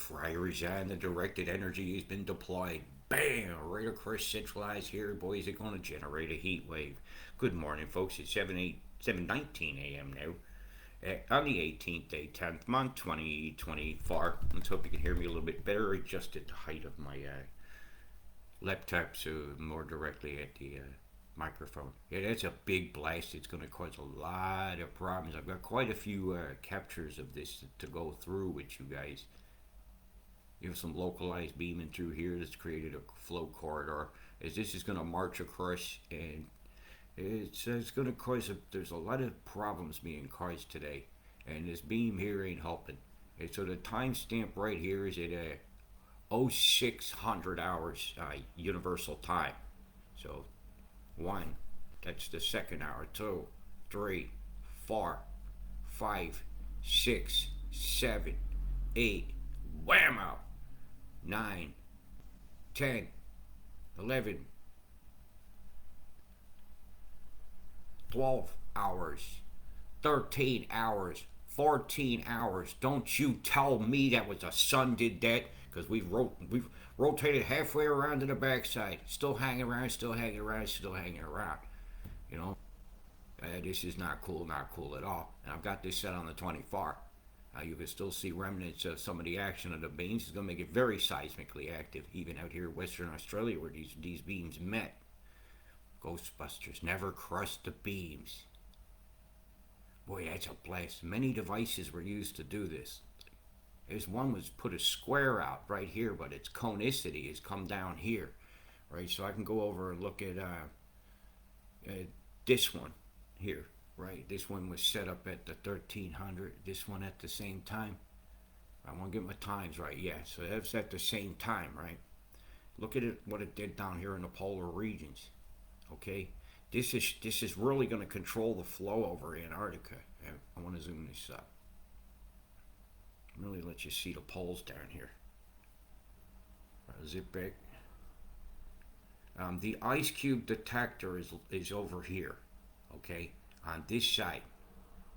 fires on. The directed energy has been deployed. Bam! Right across centralized here. Boys are going to generate a heat wave. Good morning, folks. It's 7:19 a.m. now. On the 18th day, 10th month, 2024. Let's hope you can hear me a little bit better. I adjusted the height of my laptop so more directly at the microphone. Yeah, that's a big blast. It's going to cause a lot of problems. I've got quite a few captures of this to go through with you guys. You have some localized beaming through here that's created a flow corridor. As this is going to march across, and it's going to cause there's a lot of problems being caused today, and this beam here ain't helping. And so the timestamp right here is at 0600 hours universal time. So 1, that's the second hour. 2, 3, 4, 5, 6, 7, 8, whammo! 9, 10, 11, 12 hours, 13 hours, 14 hours. Don't you tell me that was the sun did that, because we've rotated halfway around to the backside. Still hanging around, still hanging around, still hanging around. You know, this is not cool at all. And I've got this set on the 24. You can still see remnants of some of the action of the beams. It's going to make it very seismically active, even out here in Western Australia where these beams met. Ghostbusters never crushed the beams. Boy, that's a blast. Many devices were used to do this. There's one was put a square out right here, but its conicity has come down here, right? So I can go over and look at this one here, right? This one was set up at the 1300. This one at the same time. I want to get my times right. Yeah, so that's at the same time, right? Look at it, what it did down here in the polar regions. Okay, this is really going to control the flow over Antarctica. I want to zoom this up. Really let you see the poles down here. Zip back. The ice cube detector is over here. Okay, on this side.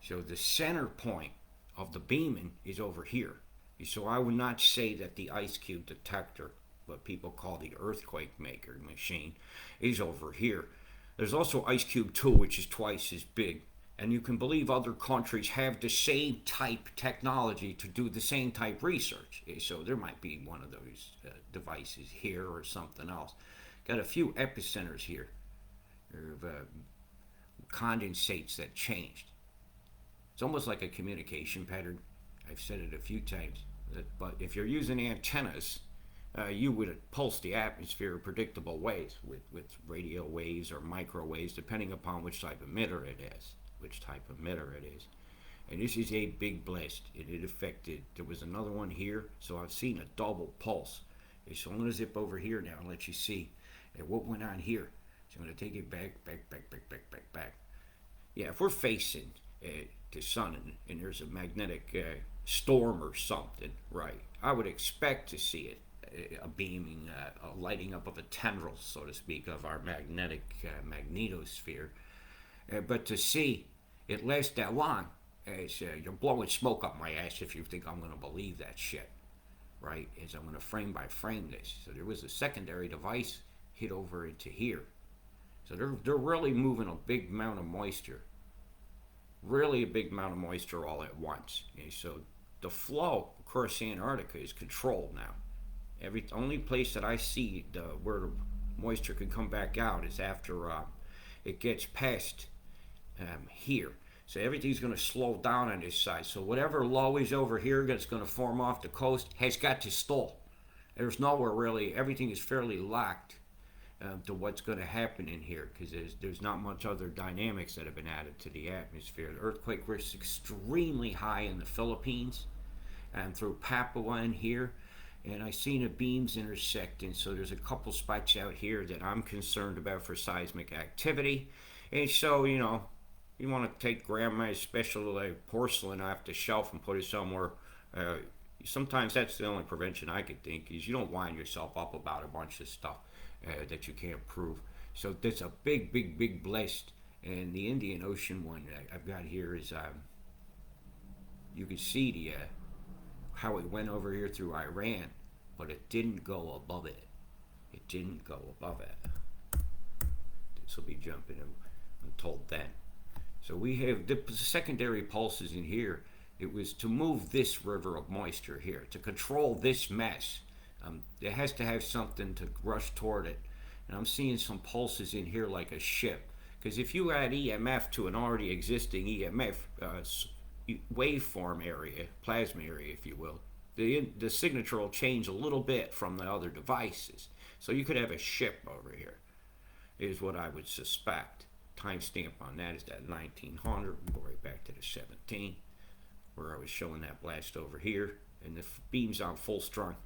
So the center point of the beaming is over here. So I would not say that the ice cube detector, what people call the earthquake maker machine, is over here. There's also Ice Cube 2, which is twice as big. And you can believe other countries have the same type technology to do the same type research. So there might be one of those devices here or something else. Got a few epicenters here of condensates that changed. It's almost like a communication pattern. I've said it a few times. But if you're using antennas, you would pulse the atmosphere in predictable ways with radio waves or microwaves, depending upon which type of emitter it is. And this is a big blast. It affected, there was another one here, so I've seen a double pulse. So I'm going to zip over here now and let you see what went on here. So I'm going to take it back. Yeah, if we're facing the sun and there's a magnetic storm or something, right, I would expect to see it. A beaming, a lighting up of a tendril, so to speak, of our magnetic magnetosphere. But to see it last that long, you're blowing smoke up my ass if you think I'm going to believe that shit, right? As I'm going to frame by frame this. So there was a secondary device hit over into here. So they're really moving a big amount of moisture. Really a big amount of moisture all at once. Okay? So the flow across Antarctica is controlled now. Only place that I see where the moisture can come back out is after it gets past here. So everything's going to slow down on this side. So whatever low is over here that's going to form off the coast has got to stall. There's nowhere really. Everything is fairly locked to what's going to happen in here, because there's not much other dynamics that have been added to the atmosphere. The earthquake risk is extremely high in the Philippines and through Papua in here. And I've seen the beams intersecting, so there's a couple spots out here that I'm concerned about for seismic activity. And so, you know, you want to take grandma's special porcelain off the shelf and put it somewhere. Sometimes that's the only prevention I could think, is you don't wind yourself up about a bunch of stuff that you can't prove. So that's a big blast. And the Indian Ocean one I've got here is, you can see the how it went over here through Iran, but it didn't go above it. It didn't go above it. This will be jumping, I'm told then. So we have the secondary pulses in here. It was to move this river of moisture here, to control this mess. It has to have something to rush toward it. And I'm seeing some pulses in here like a ship. Because if you add EMF to an already existing EMF waveform area, plasma area, if you will, the signature will change a little bit from the other devices. So you could have a ship over here, is what I would suspect. Timestamp on that is that 1900. We'll go right back to the 17, where I was showing that blast over here, and the beam's on full strung.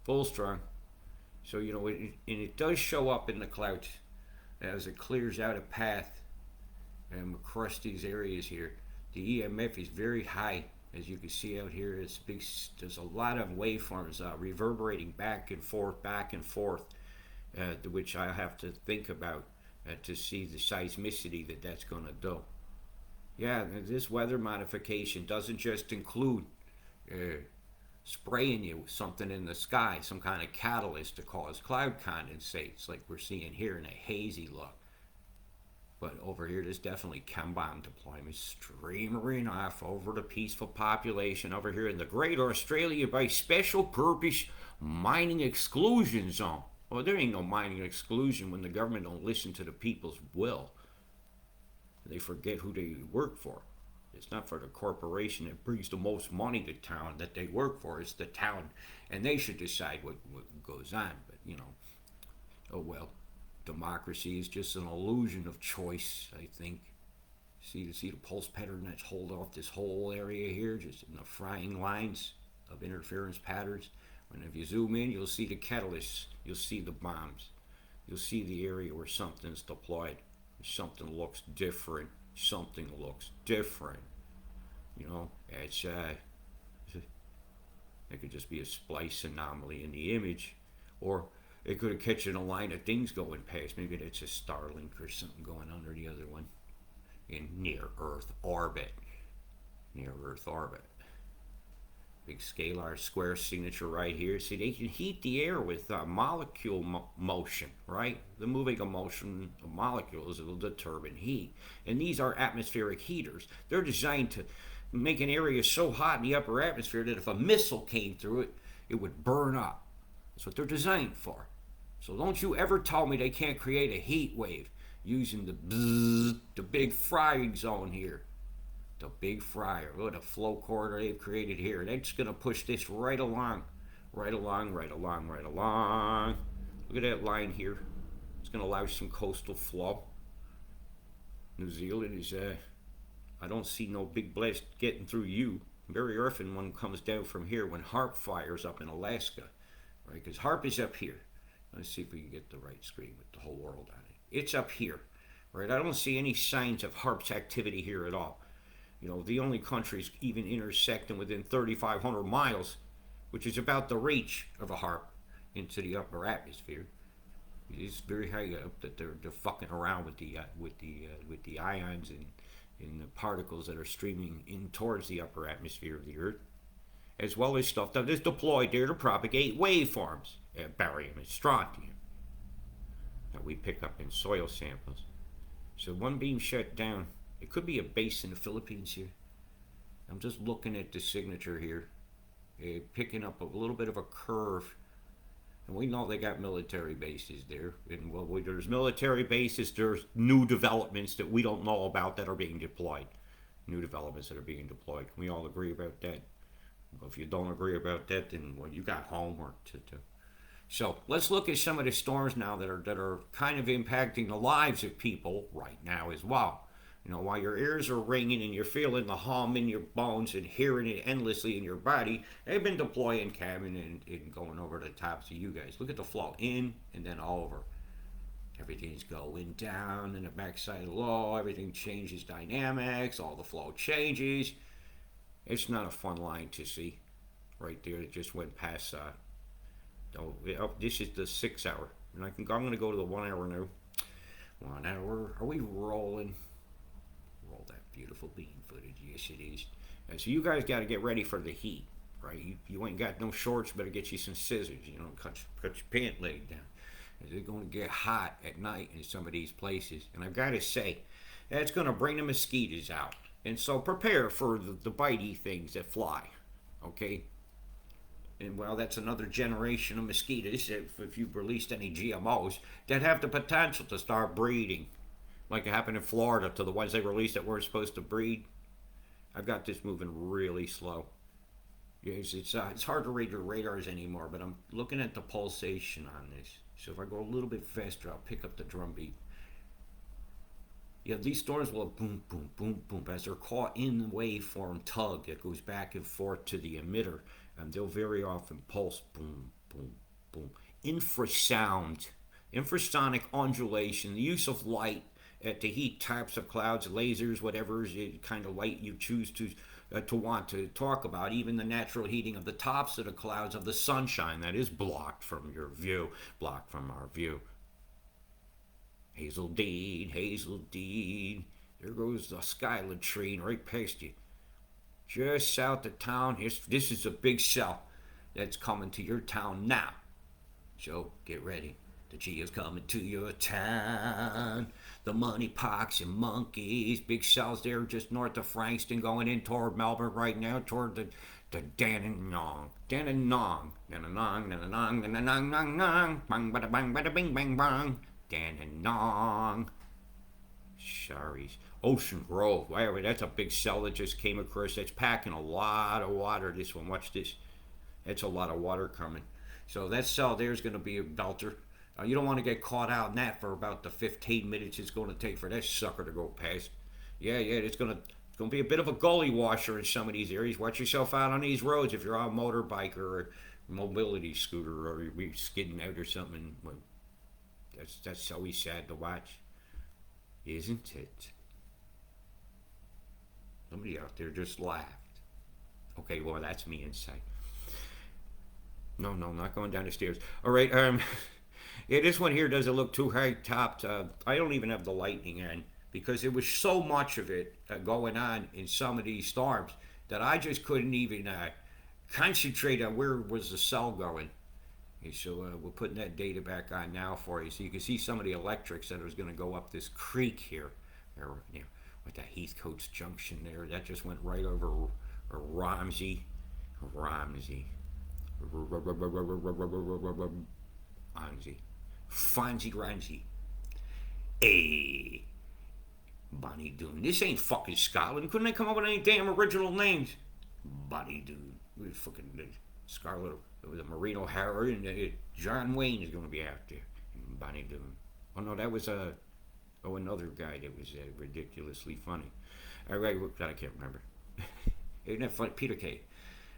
Full strung. So, you know, and it does show up in the clouds as it clears out a path across these areas here. The EMF is very high, as you can see out here. It's big. There's a lot of waveforms reverberating back and forth, which I have to think about to see the seismicity that's going to do. Yeah, this weather modification doesn't just include spraying you with something in the sky, some kind of catalyst to cause cloud condensates like we're seeing here in a hazy look. But over here, there's definitely chem bomb deployments streaming off over the peaceful population over here in the Great Australia by Special Purpose Mining Exclusion Zone. Well, there ain't no mining exclusion when the government don't listen to the people's will. They forget who they work for. It's not for the corporation that brings the most money to town that they work for. It's the town, and they should decide what goes on. But, you know, oh well. Democracy is just an illusion of choice, I think. See the pulse pattern that's hold off this whole area here, just in the frying lines of interference patterns. And if you zoom in, you'll see the catalysts, you'll see the bombs, you'll see the area where something's deployed. Something looks different. Something looks different. You know, it could just be a splice anomaly in the image, or it could have catching a line of things going past. Maybe that's a Starlink or something going under the other one in near Earth orbit. Near Earth orbit. Big scalar square signature right here. See, they can heat the air with molecule motion, right? The moving motion of molecules will determine heat. And these are atmospheric heaters. They're designed to make an area so hot in the upper atmosphere that if a missile came through it, it would burn up. That's what they're designed for. So don't you ever tell me they can't create a heat wave using the big frying zone here. The big fryer. Look at the flow corridor they've created here. That's going to push this right along. Right along, right along, right along. Look at that line here. It's going to allow some coastal flow. New Zealand is, I don't see no big blast getting through you. Very often one comes down from here when HARP fires up in Alaska. Right, because HARP is up here. Let's see if we can get the right screen with the whole world on it. It's up here, right? I don't see any signs of HARP's activity here at all. You know, the only countries even intersecting within 3,500 miles, which is about the reach of a HARP into the upper atmosphere. It's very high up that they're fucking around with the ions and the particles that are streaming in towards the upper atmosphere of the Earth, as well as stuff that is deployed there to propagate waveforms, barium and strontium, that we pick up in soil samples. So one beam shut down. It could be a base in the Philippines here. I'm just looking at the signature here, picking up a little bit of a curve. And we know they got military bases there. And well, there's military bases, there's new developments that we don't know about that are being deployed. New developments that are being deployed. Can we all agree about that? Well, if you don't agree about that, then well, you got homework to do. So let's look at some of the storms now that are kind of impacting the lives of people right now as well. You know, while your ears are ringing and you're feeling the hum in your bones and hearing it endlessly in your body, they've been deploying cabin and going over the tops of you guys. Look at the flow in and then over. Everything's going down and the backside low. Everything changes dynamics. All the flow changes. It's not a fun line to see. Right there, it just went past. This is the 6 hour. And I'm going to go to the 1 hour now. 1 hour. Are we rolling? Roll that beautiful beam footage. Yes, it is. And so you guys got to get ready for the heat. right? You ain't got no shorts, better get you some scissors, you know, cut your pant leg down. It's going to get hot at night in some of these places. And I've got to say, that's going to bring the mosquitoes out. And so prepare for the bitey things that fly, okay? And well, that's another generation of mosquitoes, if you've released any GMOs, that have the potential to start breeding. Like it happened in Florida to the ones they released that weren't supposed to breed. I've got this moving really slow. Yes, it's hard to read your radars anymore, but I'm looking at the pulsation on this. So if I go a little bit faster, I'll pick up the drum beat. Yeah, these storms will have boom, boom, boom, boom as they're caught in the waveform tug that goes back and forth to the emitter. And they'll very often pulse boom, boom, boom. Infrasound, infrasonic undulation, the use of light to heat types of clouds, lasers, whatever kind of light you choose to want to talk about, even the natural heating of the tops of the clouds of the sunshine that is blocked from your view, blocked from our view. Hazeldean, Hazeldean, there goes the sky latrine right past you. Just south of town, this is a big cell that's coming to your town now. So get ready. The G is coming to your town. The money pox and monkeys. Big cells there just north of Frankston going in toward Melbourne right now, toward the Dandenong. Dandenong. Dandenong, Dandenong, Dandenong, Dandenong. Bang, bada, bang, bada, bing, bang, bang. Dandenong. Sorry. Ocean Grove. Wow, that's a big cell that just came across. That's packing a lot of water, this one. Watch this. That's a lot of water coming. So that cell there is going to be a belter. You don't want to get caught out in that for about the 15 minutes it's going to take for that sucker to go past. Yeah, it's going to be a bit of a gully washer in some of these areas. Watch yourself out on these roads if you're on a motorbike or a mobility scooter or you're skidding out or something. Well, that's always sad to watch, isn't it? Somebody out there just laughed. Okay, well, that's me inside. No, not going down the stairs. All right, yeah, this one here doesn't look too high topped. I don't even have the lightning on because there was so much of it going on in some of these storms that I just couldn't even concentrate on where was the cell going. Okay, so we're putting that data back on now for you so you can see some of the electrics that was going to go up this creek here. With that Heathcote's Junction there. That just went right over Ramsey. Fonzie. Hey, Bonnie Doon. This ain't fucking Scotland. Couldn't they come up with any damn original names? Bonnie Doon. We fucking Scarlett. It was a Maureen O'Hara and John Wayne is going to be out there. Bonnie Doon. Oh no, that was another guy that was ridiculously funny. All right, I can't remember. Isn't that funny? Peter Kay.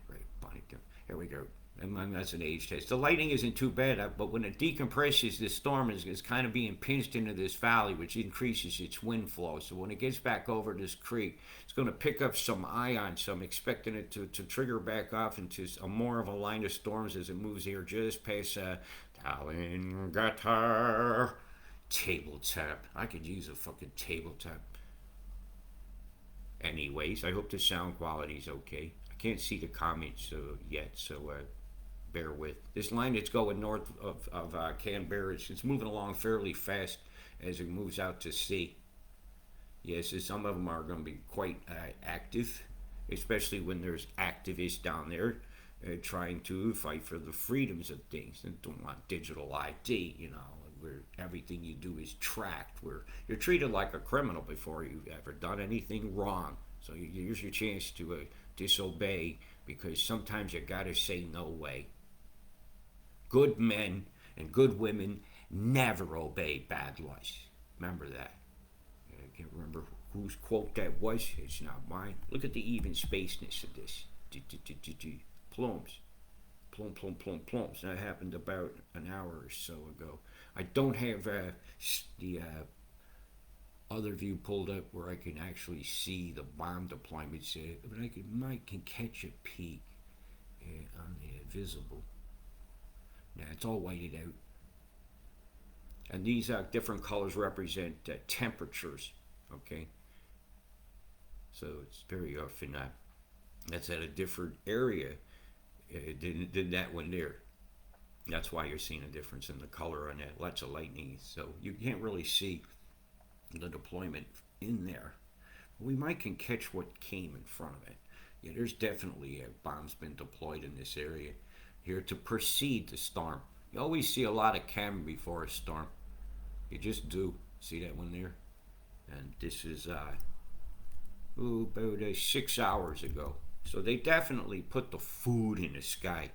Right, Bonnie Doon. Here we go. And that's an age test. The lighting isn't too bad, but when it decompresses, this storm is kind of being pinched into this valley, which increases its wind flow. So when it gets back over this creek, it's going to pick up some ions. So I'm expecting it to trigger back off into more of a line of storms as it moves here just past Tallingatar. Tabletop. I could use a fucking tabletop. Anyways, I hope the sound quality is okay. I can't see the comments yet, so bear with. This line that's going north of Canberra, it's moving along fairly fast as it moves out to sea. Yes, some of them are going to be quite active, especially when there's activists down there trying to fight for the freedoms of things and don't want digital ID, where everything you do is tracked, where you're treated like a criminal before you've ever done anything wrong. So here's your chance to disobey, because sometimes you gotta say no way. Good men and good women never obey bad laws. Remember that. I can't remember whose quote that was. It's not mine. Look at the even spaceness of this. Plums. Plums. That happened about an hour or so ago. I don't have the other view pulled up where I can actually see the bomb deployments, but I can catch a peek on the visible. Now it's all whited out, and these different colors represent temperatures. Okay, so it's very often that's at a different area than that one there. That's why you're seeing a difference in the color on that. Lots of lightning, so you can't really see the deployment in there. We might can catch what came in front of it. Yeah, there's definitely a bomb's been deployed in this area here to precede the storm. You always see a lot of camera before a storm. You just do. See that one there? And this is about 6 hours ago. So they definitely put the food in the sky.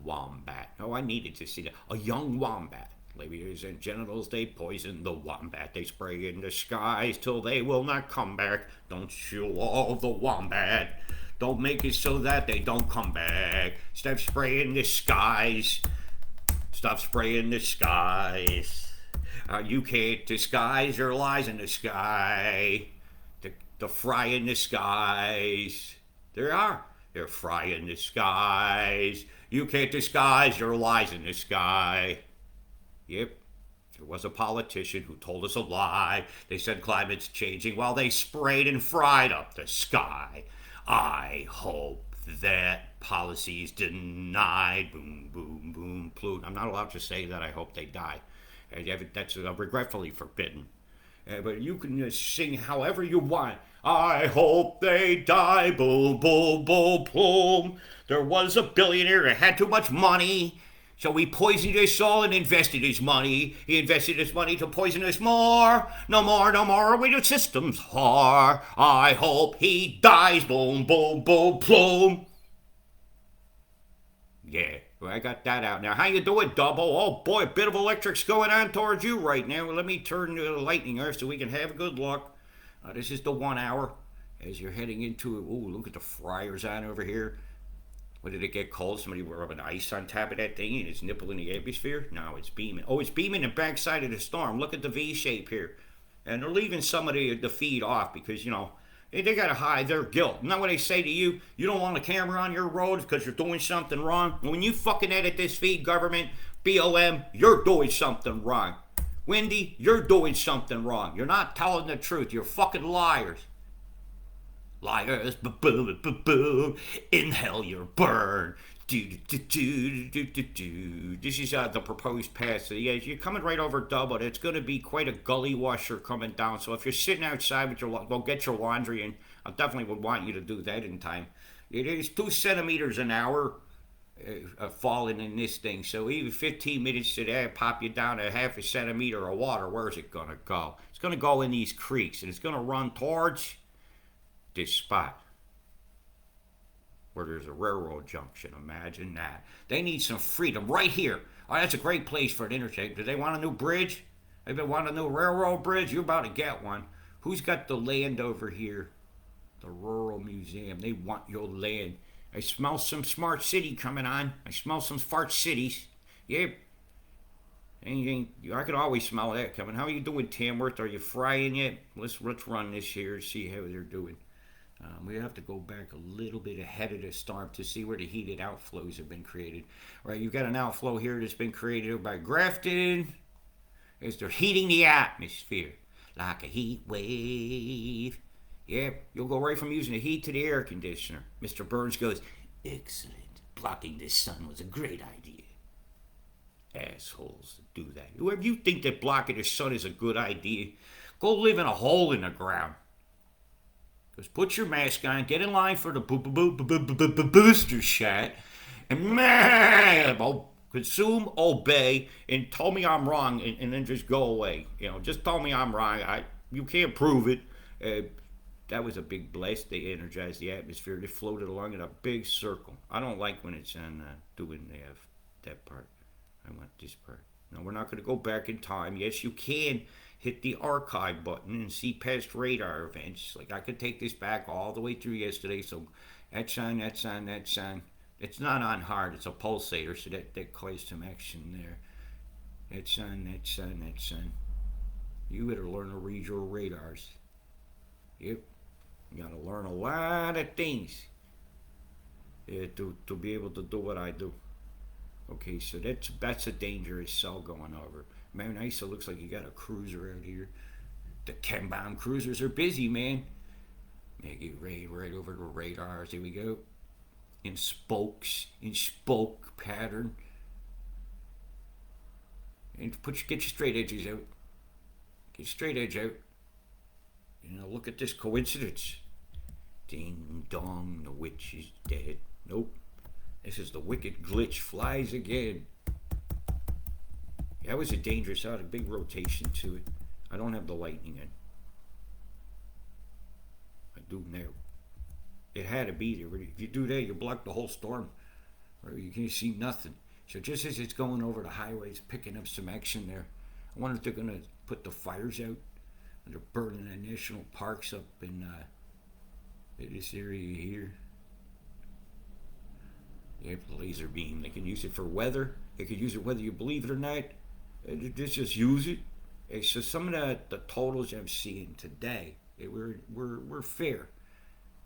Wombat. Oh, I needed to see that. A young wombat. Ladies and genitals, they poison the wombat. They spray in the skies till they will not come back. Don't you all the wombat. Don't make it so that they don't come back. Stop spraying the skies. Stop spraying the skies. You can't disguise your lies in the sky. The fry in the skies. There are. They're frying the skies. You can't disguise your lies in the sky. Yep. There was a politician who told us a lie. They said climate's changing while they sprayed and fried up the sky. I hope that policy is denied. Boom, boom, boom, ploon. I'm not allowed to say that. I hope they die. That's regretfully forbidden. But you can sing however you want. I hope they die. Boom, boom, boom, boom. There was a billionaire that had too much money. So he poisoned us all and invested his money. He invested his money to poison us more. No more, no more. We the system's whore. I hope he dies. Boom, boom, boom, boom. Yeah, well, I got that out now. How you doing, Double? Oh boy, a bit of electric's going on towards you right now. Well, let me turn the lightning earth so we can have good luck. This is the 1 hour as you're heading into it. Ooh, look at the fryers on over here. What, did it get cold? Somebody rubbing ice on top of that thing and its nipple in the atmosphere? No, it's beaming. Oh, it's beaming the backside of the storm. Look at the V shape here. And they're leaving some of the feed off because, you know, they got to hide their guilt. Isn't that what they say to you? You don't want a camera on your road because you're doing something wrong? When you fucking edit this feed, government, BLM, you're doing something wrong. Wendy, you're doing something wrong. You're not telling the truth. You're fucking liars. Liars, ba-boom, in hell you're burned. This is the proposed path. So yeah, you're coming right over Double. It's going to be quite a gully washer coming down. So if you're sitting outside with your, go get your laundry, and I definitely would want you to do that in time. It is 2 centimeters an hour falling in this thing. So even 15 minutes to that, pop you down a half a centimeter of water. Where's it going to go? It's going to go in these creeks, and it's going to run towards this spot where there's a railroad junction. Imagine that. They need some freedom right here. Oh, that's a great place for an interstate. Do they want a new bridge? They want a new railroad bridge? You're about to get one. Who's got the land over here? The Rural Museum. They want your land. I smell some smart city coming on. I smell some fart cities. Yep. I could always smell that coming. How are you doing, Tamworth? Are you frying yet? Let's run this here, see how they're doing. We have to go back a little bit ahead of the storm to see where the heated outflows have been created. Right, you've got an outflow here that's been created by Grafton as they're heating the atmosphere like a heat wave. Yep, you'll go right from using the heat to the air conditioner. Mr. Burns goes, excellent. Blocking the sun was a great idea. Assholes that do that. Whoever you think that blocking the sun is a good idea, go live in a hole in the ground. Just put your mask on, get in line for the booster shot, and consume, obey, and tell me I'm wrong, and then just go away. You know, just tell me I'm wrong. You can't prove it. That was a big blast. They energized the atmosphere. They floated along in a big circle. I don't like when it's on doing that part. I want this part. No, we're not going to go back in time. Yes, you can hit the archive button and see past radar events. Like I could take this back all the way through yesterday. So that's on, that's on, that's on. It's not on hard. It's a pulsator, so that caused some action there. That's on, that's on, that's on. You better learn to read your radars. Yep. You got to learn a lot of things to be able to do what I do. Okay, so that's a dangerous cell going over. Man, Isa looks like you got a cruiser out here. The Chem-Bomb cruisers are busy, man. Make it right over the radars. Here we go. in spokes, in spoke pattern. And get your straight edges out. Get your straight edge out. Look at this coincidence. Ding dong, the witch is dead. Nope. This is the wicked glitch flies again. That was a dangerous out, a big rotation to it. I don't have the lightning in. I do now. It had to be there. If you do that, you block the whole storm. Or you can't see nothing. So just as it's going over the highway, it's picking up some action there. I wonder if they're going to put the fires out. They're burning the national parks up in this area here. They have the laser beam. They can use it for weather. They could use it whether you believe it or not. Just use it. So some of the totals I'm seeing today, we're fair.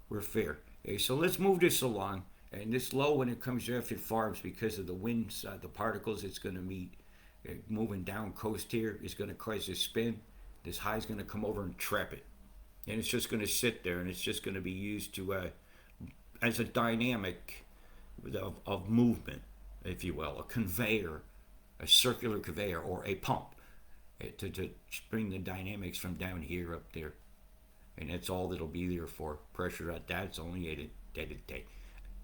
We're fair. So let's move this along. And this low, when it comes off, it farms because of the winds, the particles it's going to meet. Moving down coast here is going to cause a spin. This high is going to come over and trap it. And it's just going to sit there, and it's just going to be used to as a dynamic of movement, if you will, a conveyor, a circular conveyor, or a pump to bring the dynamics from down here up there. And that's all that'll be there for. Pressure at that's only at a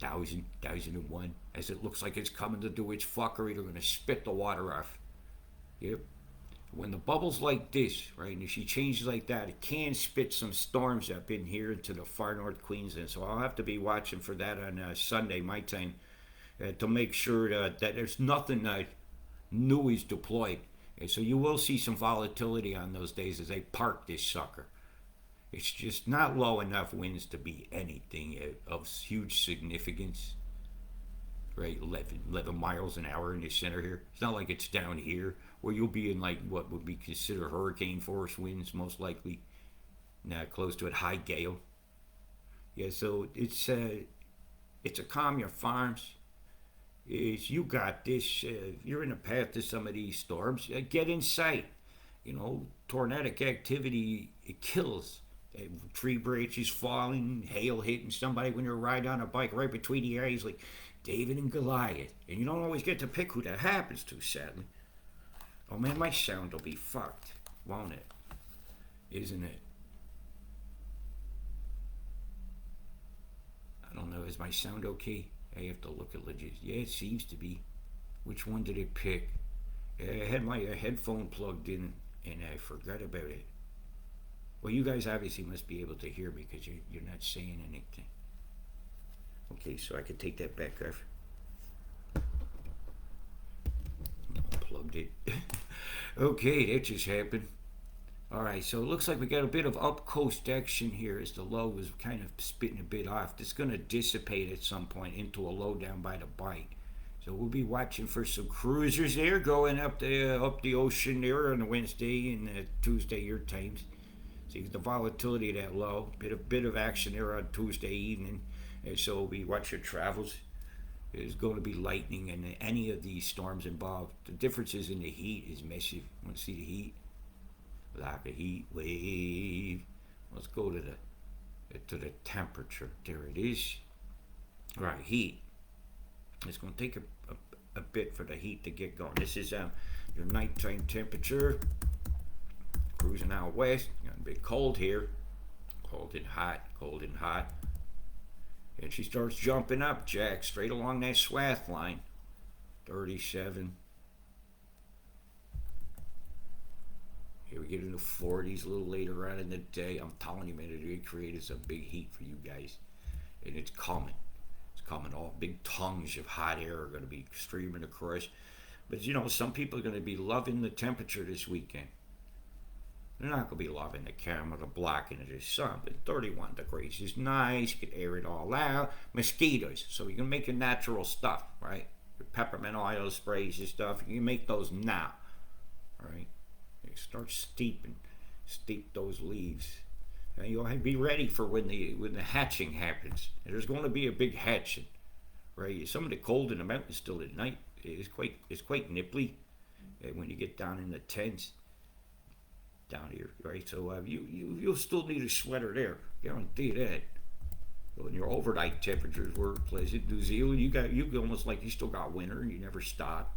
1001. As it looks like it's coming to do its fuckery, they're going to spit the water off. Yep. When the bubble's like this, right, and if she changes like that, it can spit some storms up in here into the far north Queensland. So I'll have to be watching for that on Sunday, my time, to make sure that there's nothing new is deployed. And so you will see some volatility on those days as they park this sucker. It's just not low enough winds to be anything of huge significance. Right, 11 miles an hour in the center here. It's not like it's down here where you'll be in like what would be considered hurricane force winds, most likely. Not close to it, high gale. Yeah, so it's a calm your farms. You got this. You're in the path to some of these storms. Get in sight. Tornadic activity, it kills. Tree branches falling, hail hitting somebody when you're riding on a bike right between the eyes, like David and Goliath. And you don't always get to pick who that happens to, sadly. Oh man, my sound will be fucked, won't it? Isn't it? I don't know, is my sound okay? I have to look at legit. Yeah, it seems to be. Which one did it pick? I had my headphone plugged in and I forgot about it. Well, you guys obviously must be able to hear me because you're not saying anything. Okay, so I can take that back off. Unplugged it. Okay, that just happened. All right, so it looks like we got a bit of up coast action here as the low is kind of spitting a bit off. It's going to dissipate at some point into a low down by the bite. So we'll be watching for some cruisers there going up the ocean there on the Wednesday and Tuesday your times. See the volatility of that low, bit of action there on Tuesday evening, and so we'll be watching travels. There's going to be lightning in any of these storms involved. The differences in the heat is massive. Want to see the heat? Like a heat wave. Let's go to the temperature. There it is. All right, heat. It's going to take a bit for the heat to get going. This is your nighttime temperature. Cruising out west. Got a bit cold here. Cold and hot. Cold and hot. And she starts jumping up, Jack, straight along that swath line. 37. Here we get into 40s a little later on in the day. I'm telling you, man, it created some big heat for you guys. And it's coming. It's coming. All big tongues of hot air are going to be streaming across. But, some people are going to be loving the temperature this weekend. They're not going to be loving the camera, the blocking of the sun, but 31 degrees is nice. You can air it all out. Mosquitoes, so you can make your natural stuff, right? Your peppermint oil sprays and stuff, you can make those now, all right? You start steep those leaves. And you'll be ready for when the hatching happens. And there's going to be a big hatching, right? Some of the cold in the mountains still at night is quite nipply when you get down in the tents. Down here, right? So you'll still need a sweater there, guarantee that. Well, your overnight temperatures were pleasant. New Zealand, you almost like you still got winter and you never stopped.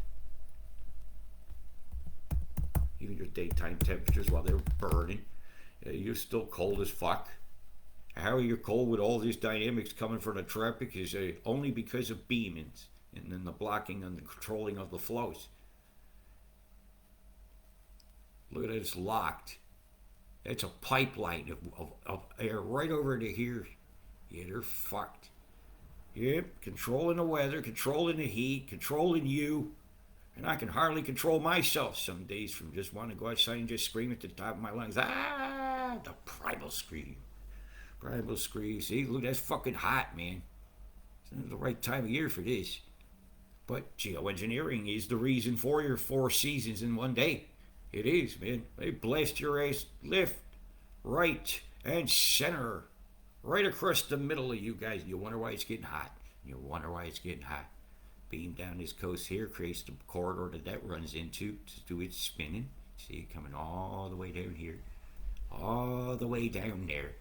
Even your daytime temperatures while they were burning, you're still cold as fuck. How are you cold with all these dynamics coming from the tropics is only because of beamings and then the blocking and the controlling of the flows. Look at it, it's locked. It's a pipeline of air right over to here. Yeah, they're fucked. Yep, controlling the weather, controlling the heat, controlling you. And I can hardly control myself some days from just wanting to go outside and just scream at the top of my lungs. Ah, the primal scream. Primal scream. See, look, that's fucking hot, man. It's the right time of year for this. But geoengineering is the reason for your 4 seasons in one day. It is, man. They blast your ass left, right, and center. Right across the middle of you guys. You wonder why it's getting hot. You wonder why it's getting hot. Beam down this coast here creates the corridor that runs into to do its spinning. See it coming all the way down here. All the way down there.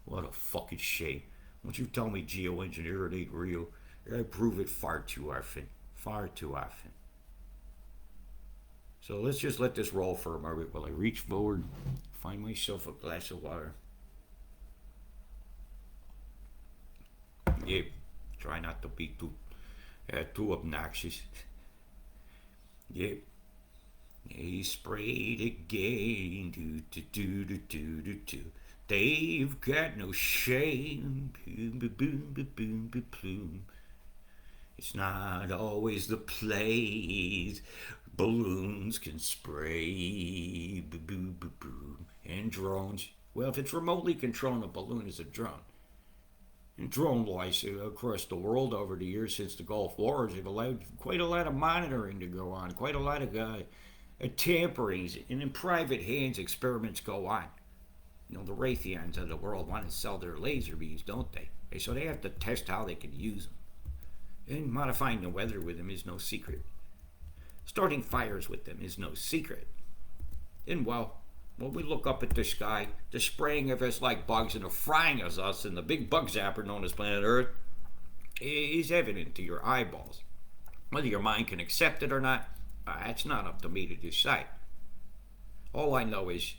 What a fucking shame. Don't you tell me geoengineering ain't real. I prove it far too often. Far too often. So let's just let this roll for a moment while I reach forward, find myself a glass of water. Yep, try not to be too obnoxious. Yep. He sprayed again. Do. They've got no shame. Boom, boom, boom, boom, boom, boom. It's not always the plays. Balloons can spray. Boom, boom, boom, boom. And drones. Well, if it's remotely controlling a balloon, it's a drone. And drone-wise, across the world over the years since the Gulf Wars, they've allowed quite a lot of monitoring to go on, quite a lot of tamperings, and in private hands, experiments go on. You know, the Raytheons of the world want to sell their laser beams, don't they? So they have to test how they can use them. And modifying the weather with them is no secret. Starting fires with them is no secret. And well, when we look up at the sky, the spraying of us like bugs and the frying of us in the big bug zapper known as planet Earth is evident to your eyeballs. Whether your mind can accept it or not, that's not up to me to decide. All I know is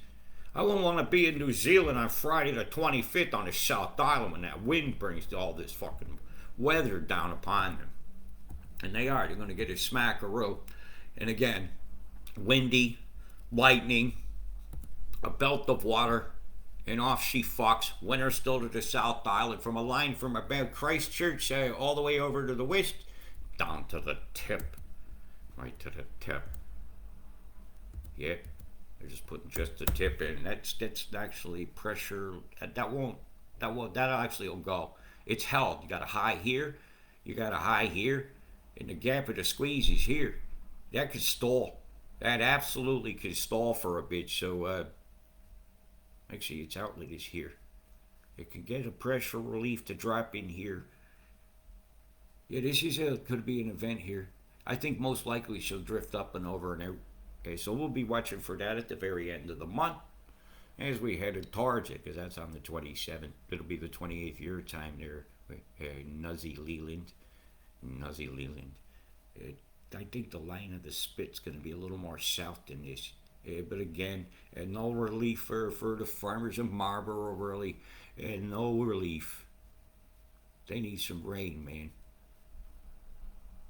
I wouldn't want to be in New Zealand on Friday the 25th on the South Island when that wind brings all this fucking weather down upon them. And they're going to get a smackaroo. And again, windy, lightning, a belt of water, and off she fucks. Winter still to the South Island from a line from about Christchurch all the way over to the west, down to the tip. Right to the tip. Yeah, they're just putting just the tip in. That's actually pressure. That actually will go. It's held. You got a high here, you got a high here, and the gap of the squeeze is here. That could stall. That absolutely could stall for a bit. So, actually, its outlet is here. It can get a pressure relief to drop in here. Yeah, this is could be an event here. I think most likely she'll drift up and over and out. Okay, so we'll be watching for that at the very end of the month as we headed towards it, because that's on the 27th. It'll be the 28th year time there, Nuzzy Leland. I think the line of the spit's going to be a little more south than this. But again, no relief for the farmers of Marlborough, really. No relief. They need some rain, man.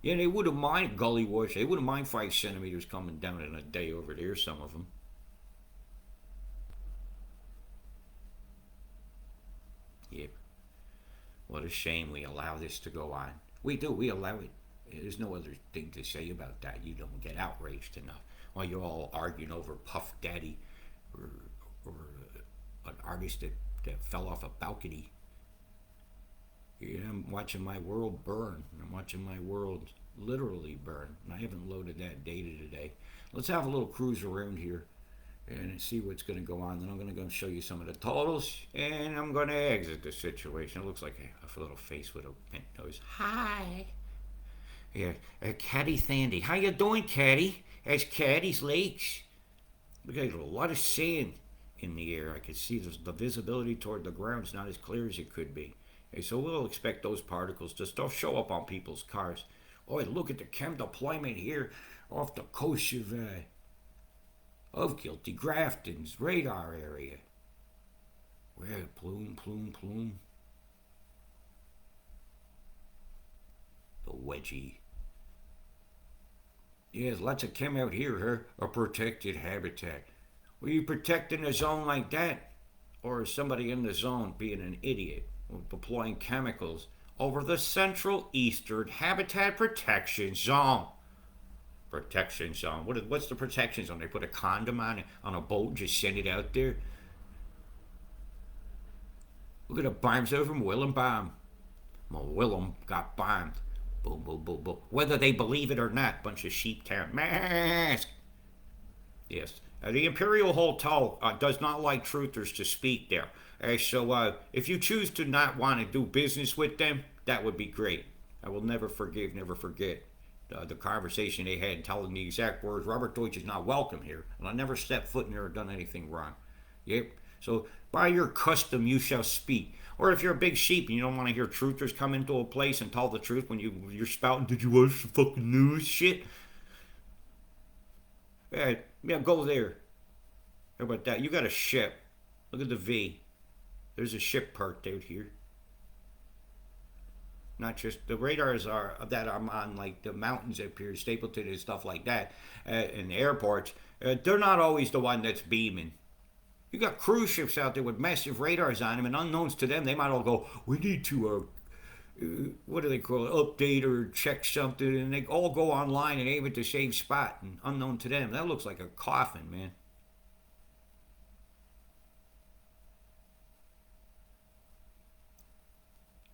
Yeah, they wouldn't mind gully wash. They wouldn't mind 5 centimeters coming down in a day over there, some of them. Yep. What a shame we allow this to go on. We do. We allow it. There's no other thing to say about that. You don't get outraged enough. While you're all arguing over Puff Daddy or an artist that fell off a balcony. Yeah, I'm watching my world burn. I'm watching my world literally burn. And I haven't loaded that data today. Let's have a little cruise around here and see what's going to go on. Then I'm going to go show you some of the totals, and I'm going to exit the situation. It looks like a little face with a pink nose. Hi. Yeah, Caddy Thandy. How you doing, Caddy? As Caddy's lakes. We got a lot of sand in the air. I can see the visibility toward the ground is not as clear as it could be. Okay, so we'll expect those particles to still show up on people's cars. Oh, look at the chem deployment here off the coast of Guilty Grafton's radar area. Where plume, plume, plume. The wedgie. Yeah, there's lots of chem out here, huh? A protected habitat. Were you protecting a zone like that? Or is somebody in the zone being an idiot or deploying chemicals over the Central Eastern Habitat Protection Zone? Protection zone. What's the protection zone? They put a condom on a boat and just send it out there? Look at the bombs over from Willem bomb. Well, Willem got bombed. Boom, boom, boom, boom. Whether they believe it or not, bunch of sheep town. Mask. Yes. The Imperial Hotel does not like truthers to speak there. So if you choose to not want to do business with them, that would be great. I will never forgive, never forget the conversation they had telling the exact words, Robert Deutsch is not welcome here. And I never stepped foot in there or done anything wrong. Yep. So by your custom you shall speak. Or if you're a big sheep and you don't want to hear truthers come into a place and tell the truth when you're spouting, did you watch the fucking news shit? Yeah, go there. How about that? You got a ship. Look at the V. There's a ship parked out here. Not just the radars are that I'm on, like the mountains up here, Stapleton and stuff like that, and the airports. They're not always the one that's beaming. You got cruise ships out there with massive radars on them, and unknowns to them, they might all go, we need to, what do they call it, update or check something, and they all go online and aim at the same spot, and unknown to them. That looks like a coffin, man.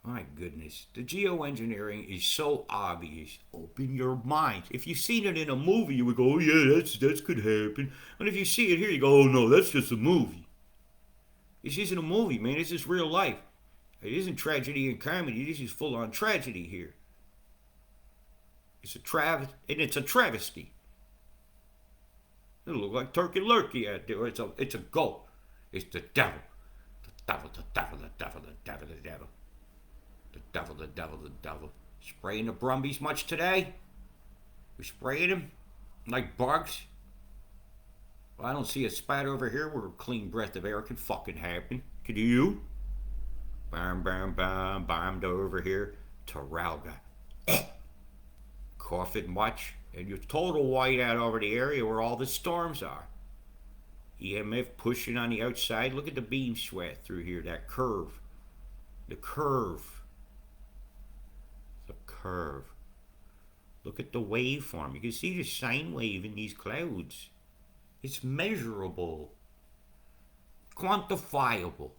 My goodness, the geoengineering is so obvious. Open your mind. If you've seen it in a movie, you would go, "Oh yeah, that's could happen." And if you see it here, you go, "Oh no, that's just a movie." This isn't a movie, man. This is real life. It isn't tragedy and comedy. This is full on tragedy here. It's a travesty. It looks like turkey lurkey out there. It's a goat. It's the devil. The devil, the devil, the devil, the devil, the devil. The devil, the devil, the devil. Spraying the Brumbies much today? We spraying them like bugs? Well, I don't see a spot over here where a clean breath of air can fucking happen. Could you? Bam, bam, bam, bombed over here. Taralga. Coughing much, and you're total whiteout over the area where all the storms are. EMF pushing on the outside. Look at the beam sweat through here, that curve. The curve. The curve. Look at the waveform. You can see the sine wave in these clouds. It's measurable. Quantifiable.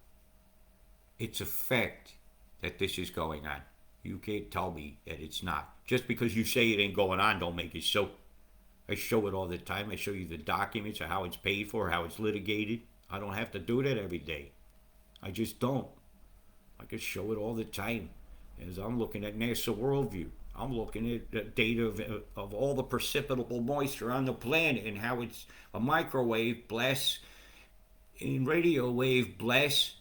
It's a fact that this is going on. You can't tell me that it's not. Just because you say it ain't going on don't make it so. I show it all the time. I show you the documents of how it's paid for, how it's litigated. I don't have to do that every day. I just don't. I can show it all the time. As I'm looking at NASA Worldview, I'm looking at the data of all the precipitable moisture on the planet and how it's a microwave blasts and radio wave blasts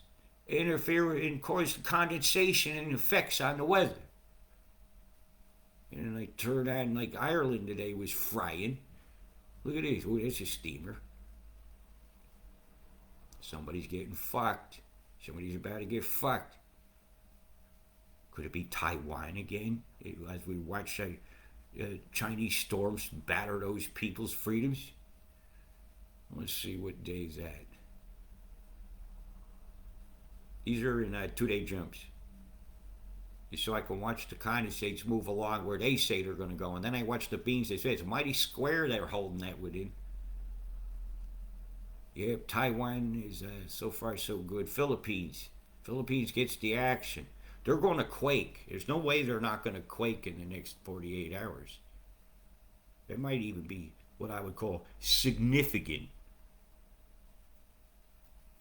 interfere and cause condensation and effects on the weather. And I turn on, like Ireland today was frying. Look at this. Oh, that's a steamer. Somebody's getting fucked. Somebody's about to get fucked. Could it be Taiwan again? As we watch Chinese storms batter those people's freedoms? Let's see what day is that. These are in 2-day jumps. So I can watch the condensates move along where they say they're going to go. And then I watch the beams. They say it's a mighty square they're holding that within. Yep, Taiwan is so far so good. Philippines gets the action. They're going to quake. There's no way they're not going to quake in the next 48 hours. It might even be what I would call significant.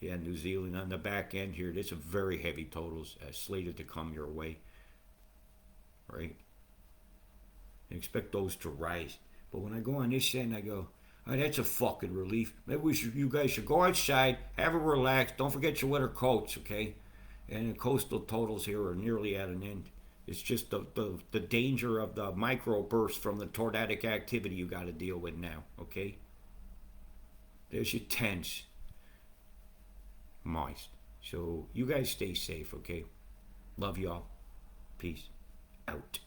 Yeah, New Zealand on the back end here. There's some very heavy totals slated to come your way. Right? And expect those to rise. But when I go on this end, I go, oh, that's a fucking relief. Maybe you guys should go outside, have a relax. Don't forget your winter coats, okay? And the coastal totals here are nearly at an end. It's just the danger of the microburst from the tornadic activity you got to deal with now, okay? There's your tens. Moist. So you guys stay safe, okay? Love y'all. Peace out.